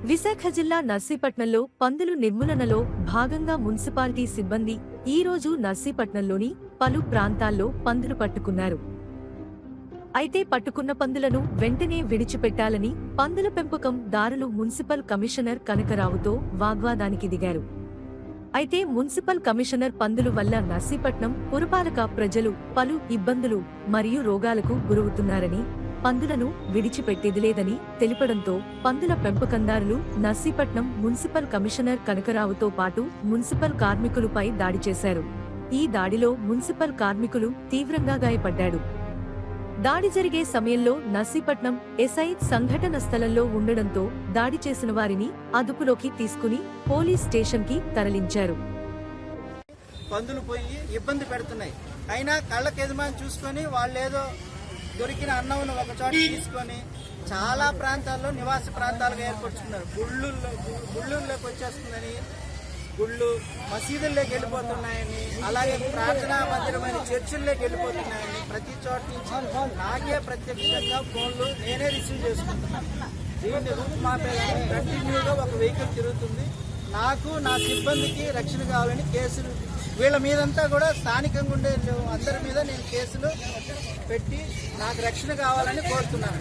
విశాఖ జిల్లా నర్సీపట్నంలో పందులు నిర్మూలనలో భాగంగా మున్సిపాలిటీ సిబ్బంది ఈ రోజు నర్సీపట్నంలోని పలు ప్రాంతాల్లో పందులు పట్టుకున్నారు. అయితే పట్టుకున్న పందులను వెంటనే విడిచిపెట్టాలని పందుల పెంపకం దారులు మున్సిపల్ కమిషనర్ కనకరావుతో వాగ్వాదానికి దిగారు. అయితే మున్సిపల్ కమిషనర్ పందులు వల్ల నర్సీపట్నం పురపాలక ప్రజలు పలు ఇబ్బందులు మరియు రోగాలకు గురవుతున్నారని, పందులను విడిచిపెట్టేదిలేదని తెలిపడంతో పందుల పెంపకందారులు నర్సీపట్నం మున్సిపల్ కమిషనర్ కనకరావుతో పాటు మున్సిపల్ కార్మికులపై దాడి చేశారు. ఈ దాడిలో మున్సిపల్ కార్మికులు తీవ్రంగా గాయపడ్డాడు. దాడి జరిగే సమయంలో నర్సీపట్నం ఎస్ఐ సంఘటన స్థలంలో ఉండడంతో దాడి చేసిన వారిని అదుపులోకి తీసుకుని పోలీస్ స్టేషన్ కి తరలించారు. పందులు పోయి ఇబ్బంది పెడుతున్నాయి. అయినా కళ్ళకి యజమాని చూసుకొని వాళ్ళేదో దొరికిన అన్నం ఒక చోట తీసుకొని చాలా ప్రాంతాల్లో నివాస ప్రాంతాలుగా ఏర్పరుచుకున్నారు. గుళ్ళుల్లోకి వచ్చేస్తుందని, గుళ్ళు మసీదుల్లోకి వెళ్ళిపోతున్నాయని, అలాగే ప్రార్థనా మందిరమైన చర్చిల్లోకి వెళ్ళిపోతున్నాయని ప్రతి చోట నుంచి నాకే ప్రత్యక్షంగా ఫోన్లు నేనే రిసీవ్ చేసుకుంటున్నాను. దీన్ని రూపుమాపేయాలని కంటిన్యూగా ఒక వెహికల్ తిరుగుతుంది. నాకు నా సిబ్బందికి రక్షణ కావాలని కేసులు వీళ్ళ మీదంతా కూడా స్థానికంగా ఉండే అందరి మీద నేను కేసులు పెట్టి నాకు రక్షణ కావాలని కోరుతున్నాను.